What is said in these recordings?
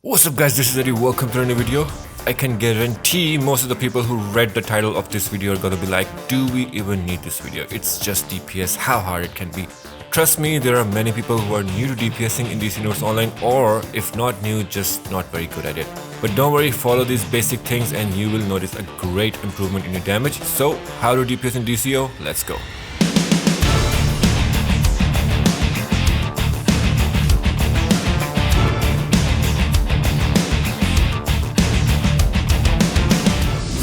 What's up guys, this is iEddy, welcome to a new video. I can guarantee most of the people who read the title of this video are gonna be like, do we even need this video? It's just DPS, how hard it can be. Trust me, there are many people who are new to DPSing in DC Universe Online, or if not new, just not very good at it. But don't worry, follow these basic things and you will notice a great improvement in your damage. So, how to DPS in DCUO? Let's go.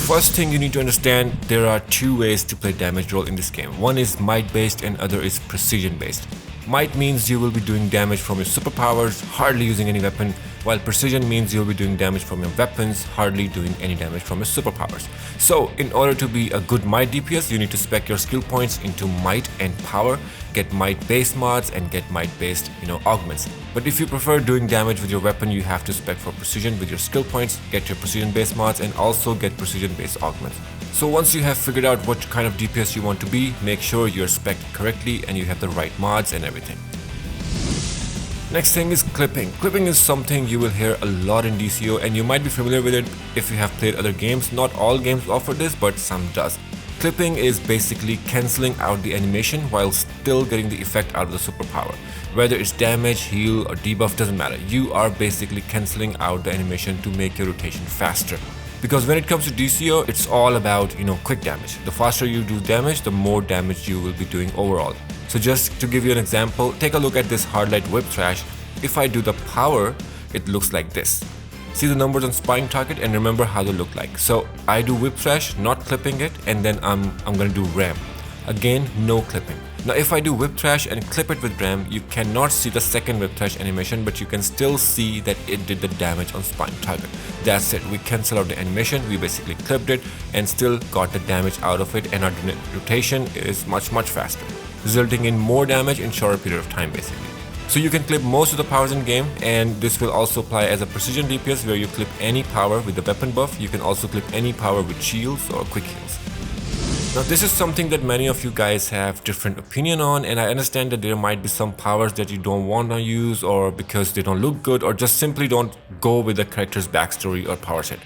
First thing you need to understand, there are two ways to play damage roll in this game. One is might based and other is precision based. Might means you will be doing damage from your superpowers, hardly using any weapon, while precision means you'll be doing damage from your weapons, hardly doing any damage from your superpowers. So in order to be a good might DPS, you need to spec your skill points into might and power, get might based mods and get might based augments. But if you prefer doing damage with your weapon, you have to spec for precision with your skill points, get your precision based mods and also get precision based augments. So once you have figured out what kind of DPS you want to be, make sure you're spec'd correctly and you have the right mods and everything. Next thing is clipping. Clipping is something you will hear a lot in DCUO and you might be familiar with it if you have played other games. Not all games offer this, but some does. Clipping is basically cancelling out the animation while still getting the effect out of the superpower. Whether it's damage, heal or debuff, doesn't matter. You are basically cancelling out the animation to make your rotation faster. Because when it comes to DCUO, it's all about quick damage. The faster you do damage, the more damage you will be doing overall. So just to give you an example, take a look at this hardlight whip thrash. If I do the power, it looks like this. See the numbers on spine target and remember how they look like. So I do whip thrash, not clipping it, and then I'm gonna do ram. Again, no clipping. Now if I do whip thrash and clip it with ram, you cannot see the second whip thrash animation, but you can still see that it did the damage on spine target. That's it, we cancel out the animation, we basically clipped it and still got the damage out of it, and our rotation is much faster, resulting in more damage in shorter period of time basically. So you can clip most of the powers in game, and this will also apply as a precision DPS where you clip any power with the weapon buff. You can also clip any power with shields or quick heals. Now this is something that many of you guys have different opinion on, and I understand that there might be some powers that you don't want to use, or because they don't look good, or just simply don't go with the character's backstory or power set.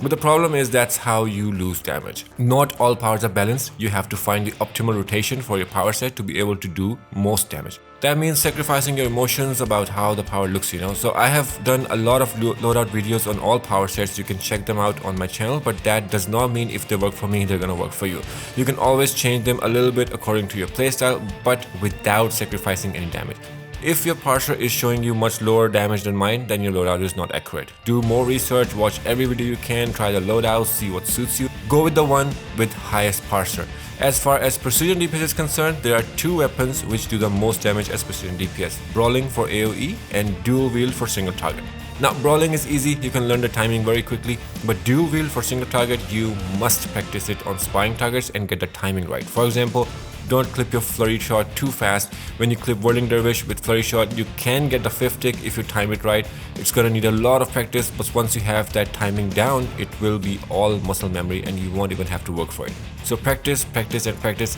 But the problem is that's how you lose damage. Not all powers are balanced. You have to find the optimal rotation for your power set to be able to do most damage. That means sacrificing your emotions about how the power looks, So I have done a lot of loadout videos on all power sets. You can check them out on my channel, but that does not mean if they work for me, they're gonna work for you. You can always change them a little bit according to your playstyle, but without sacrificing any damage. If your parser is showing you much lower damage than mine, then your loadout is not accurate. Do more research, watch every video you can, try the loadout, see what suits you. Go with the one with highest parser. As far as precision DPS is concerned, there are two weapons which do the most damage as precision DPS. Brawling for AoE and dual wield for single target. Now brawling is easy, you can learn the timing very quickly, but dual wield for single target, you must practice it on spying targets and get the timing right. For example, don't clip your flurry shot too fast. When you clip Whirling Dervish with flurry shot, you can get the 5th tick if you time it right. It's gonna need a lot of practice, but once you have that timing down, it will be all muscle memory and you won't even have to work for it. So practice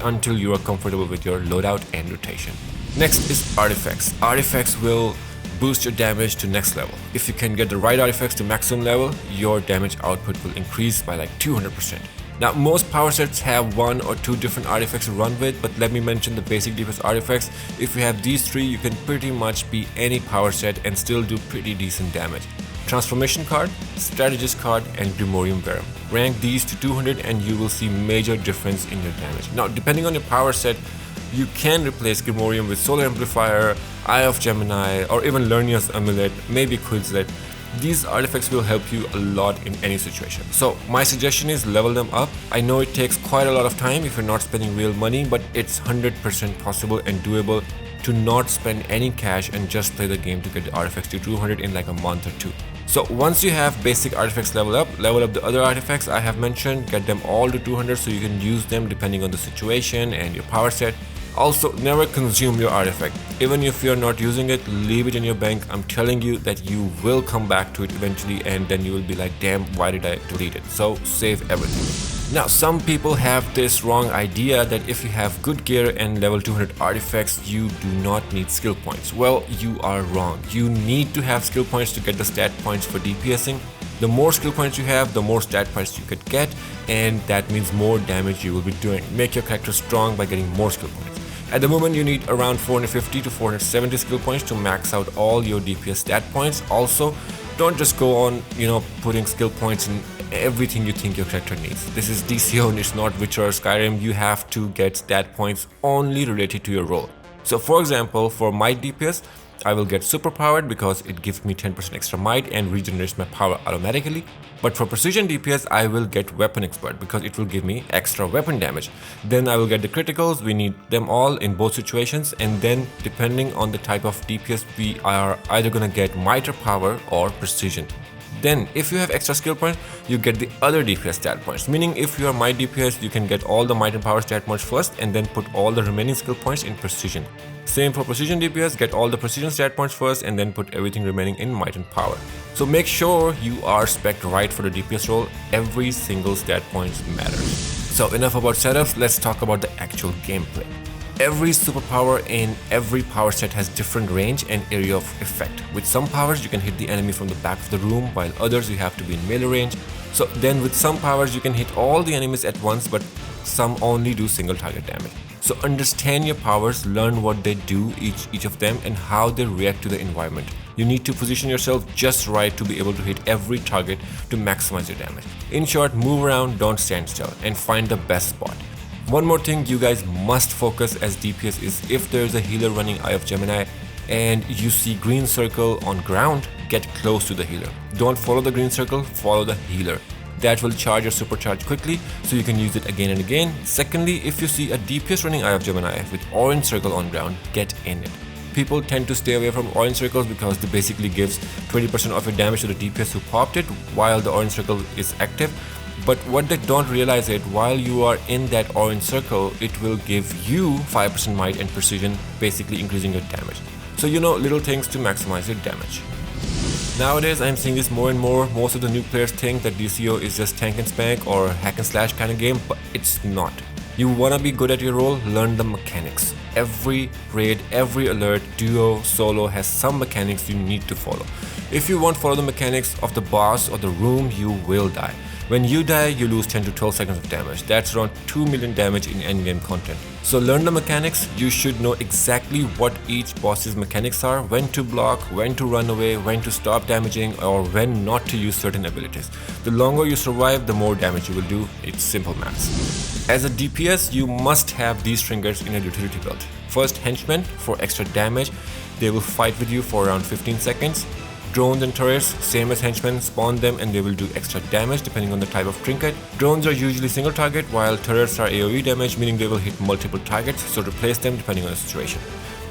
until you are comfortable with your loadout and rotation. Next is artifacts. Artifacts will boost your damage to next level. If you can get the right artifacts to maximum level, your damage output will increase by like 200%. Now most power sets have one or two different artifacts to run with, but let me mention the basic DPS artifacts. If you have these three, you can pretty much be any power set and still do pretty decent damage. Transformation card, strategist card and Grimorium Verum. Rank these to 200 and you will see major difference in your damage. Now depending on your power set, you can replace Grimorium with Solar Amplifier, Eye of Gemini, or even Lernia's Amulet, maybe Quizlet. These artifacts will help you a lot in any situation. So my suggestion is level them up. I know it takes quite a lot of time if you're not spending real money, but it's 100% possible and doable to not spend any cash and just play the game to get the artifacts to 200 in like a month or two. So once you have basic artifacts level up the other artifacts I have mentioned, get them all to 200 so you can use them depending on the situation and your power set. Also, never consume your artifact. Even if you're not using it, leave it in your bank. I'm telling you that you will come back to it eventually and then you will be like, damn, why did I delete it? So save everything. Now, some people have this wrong idea that if you have good gear and level 200 artifacts, you do not need skill points. Well, you are wrong. You need to have skill points to get the stat points for DPSing. The more skill points you have, the more stat points you could get, and that means more damage you will be doing. Make your character strong by getting more skill points. At the moment, you need around 450 to 470 skill points to max out all your DPS stat points. Also, don't just go on, putting skill points in everything you think your character needs. This is DCUO, it's not Witcher or Skyrim. You have to get stat points only related to your role. So for example, for my DPS, I will get super powered because it gives me 10% extra might and regenerates my power automatically. But for precision DPS, I will get weapon expert because it will give me extra weapon damage. Then I will get the criticals. We need them all in both situations, and then depending on the type of DPS, we are either gonna get might or power or precision. Then if you have extra skill points, you get the other DPS stat points, meaning if you are might DPS, you can get all the might and power stat points first and then put all the remaining skill points in precision. Same for precision DPS, get all the precision stat points first and then put everything remaining in might and power. So make sure you are spec'd right for the DPS role. Every single stat point matters. So enough about setups, let's talk about the actual gameplay. Every superpower in every power set has different range and area of effect. With some powers you can hit the enemy from the back of the room, while others you have to be in melee range. So then with some powers you can hit all the enemies at once, but some only do single target damage. So understand your powers, learn what they do, each of them, and how they react to the environment. You need to position yourself just right to be able to hit every target to maximize your damage. In short, move around, don't stand still, and find the best spot. One more thing you guys must focus as DPS is if there is a healer running Eye of Gemini and you see green circle on ground, get close to the healer. Don't follow the green circle, follow the healer. That will charge your supercharge quickly so you can use it again and again. Secondly, if you see a DPS running Eye of Gemini with orange circle on ground, get in it. People tend to stay away from orange circles because they basically gives 20% of your damage to the DPS who popped it while the orange circle is active. But what they don't realize is while you are in that orange circle, it will give you 5% might and precision, basically increasing your damage. So little things to maximize your damage. Nowadays I'm seeing this more and more. Most of the new players think that DCUO is just tank and spank or hack and slash kind of game, but it's not. You wanna be good at your role, learn the mechanics. Every raid, every alert, duo, solo has some mechanics you need to follow. If you won't follow the mechanics of the boss or the room, you will die. When you die, you lose 10 to 12 seconds of damage. That's around 2 million damage in endgame content. So learn the mechanics. You should know exactly what each boss's mechanics are, when to block, when to run away, when to stop damaging, or when not to use certain abilities. The longer you survive, the more damage you will do. It's simple maths. As a DPS, you must have these trinkets in a utility belt. First, henchmen for extra damage. They will fight with you for around 15 seconds. Drones and turrets, same as henchmen, spawn them and they will do extra damage depending on the type of trinket. Drones are usually single target, while turrets are AoE damage, meaning they will hit multiple targets, so replace them depending on the situation.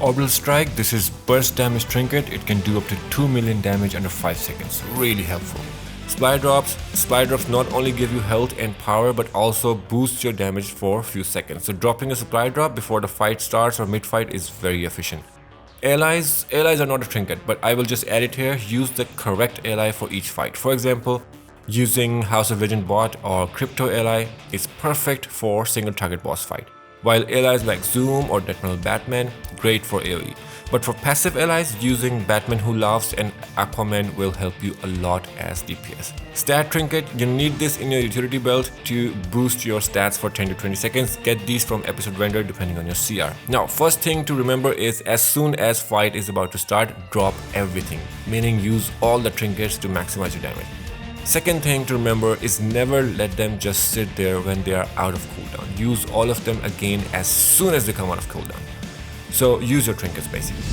Orbital Strike, this is burst damage trinket. It can do up to 2 million damage under 5 seconds. Really helpful. Supply drops not only give you health and power but also boost your damage for a few seconds. So dropping a supply drop before the fight starts or mid-fight is very efficient. Allies are not a trinket, but I will just add it here. Use the correct ally for each fight. For example, using House of Legend bot or Crypto ally is perfect for single target boss fight. While allies like Zoom or Death Metal Batman, great for AoE. But for passive allies, using Batman Who Laughs and Aquaman will help you a lot as DPS. Stat Trinket, you need this in your utility belt to boost your stats for 10 to 20 seconds. Get these from episode render depending on your CR. Now, first thing to remember is as soon as fight is about to start, drop everything, meaning use all the trinkets to maximize your damage. Second thing to remember is never let them just sit there when they are out of cooldown. Use all of them again as soon as they come out of cooldown. So use your trinkets basically.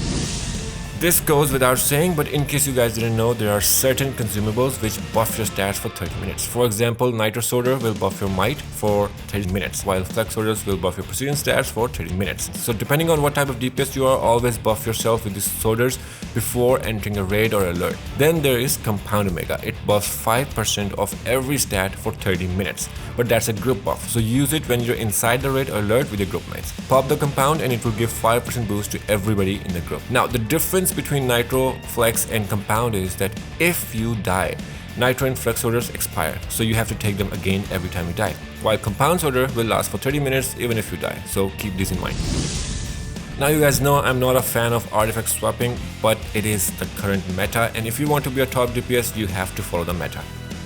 This goes without saying, but in case you guys didn't know, there are certain consumables which buff your stats for 30 minutes. For example, Nitro Soda will buff your might for 30 minutes, while Flex Sodas will buff your precision stats for 30 minutes. So depending on what type of DPS you are, always buff yourself with these sodas before entering a raid or alert. Then there is Compound Omega. It buffs 5% of every stat for 30 minutes, but that's a group buff. So use it when you're inside the raid or alert with your group mates. Pop the compound and it will give 5% boost to everybody in the group. Now the difference between Nitro, Flex and Compound is that if you die, Nitro and Flex orders expire, so you have to take them again every time you die. while Compound Sorter will last for 30 minutes even if you die, so keep this in mind. Now you guys know I'm not a fan of artifact swapping, but it is the current meta, and if you want to be a top DPS, you have to follow the meta.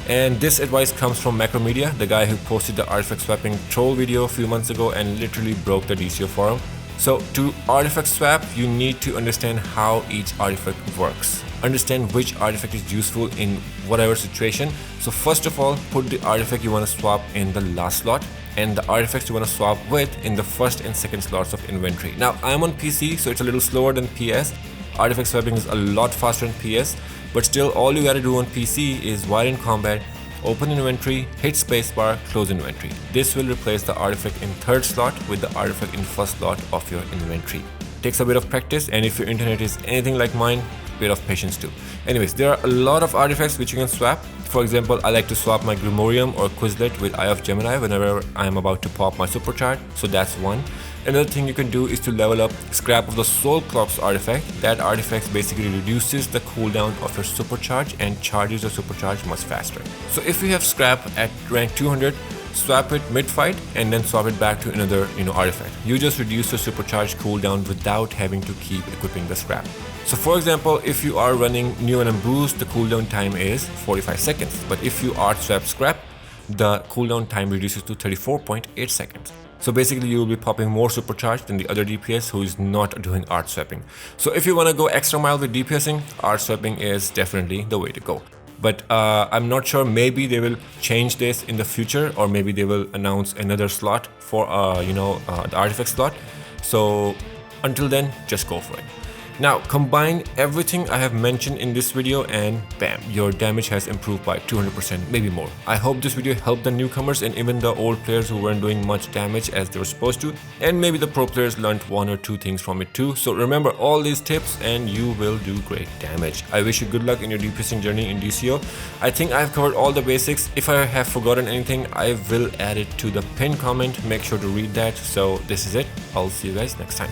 And this advice comes from Macromedia, the guy who posted the artifact swapping troll video a few months ago and literally broke the DCUO forum. So to artifact swap, you need to understand how each artifact works. Understand which artifact is useful in whatever situation. So first of all, put the artifact you want to swap in the last slot, and the artifacts you want to swap with in the first and second slots of inventory. Now I'm on PC, so it's a little slower than PS. Artifact swapping is a lot faster than PS, but still all you gotta do on PC is while in combat, open inventory, hit spacebar, close inventory. This will replace the artifact in third slot with the artifact in first slot of your inventory. Takes a bit of practice, and if your internet is anything like mine, bit of patience too. Anyways, there are a lot of artifacts which you can swap. For example, I like to swap my Grimorium or Quizlet with Eye of Gemini whenever I am about to pop my supercharge, so that's one. Another thing you can do is to level up Scrap of the Soul Corpse artifact. That artifact basically reduces the cooldown of your supercharge and charges your supercharge much faster. So if you have Scrap at rank 200, swap it mid-fight and then swap it back to another artifact. You just reduce your supercharge cooldown without having to keep equipping the Scrap. So for example, if you are running New Venom Boost, the cooldown time is 45 seconds. But if you art swap Scrap, the cooldown time reduces to 34.8 seconds. So basically you will be popping more supercharge than the other DPS who is not doing art swapping. So if you want to go extra mile with DPSing, art swapping is definitely the way to go. But I'm not sure, maybe they will change this in the future, or maybe they will announce another slot for the artifact slot. So until then, just go for it. Now combine everything I have mentioned in this video and bam, your damage has improved by 200%, maybe more. I hope this video helped the newcomers and even the old players who weren't doing much damage as they were supposed to, and maybe the pro players learned one or two things from it too. So remember all these tips and you will do great damage. I wish you good luck in your DPSing journey in DCUO. I think I've covered all the basics. If I have forgotten anything, I will add it to the pinned comment. Make sure to read that. So this is it. I'll see you guys next time.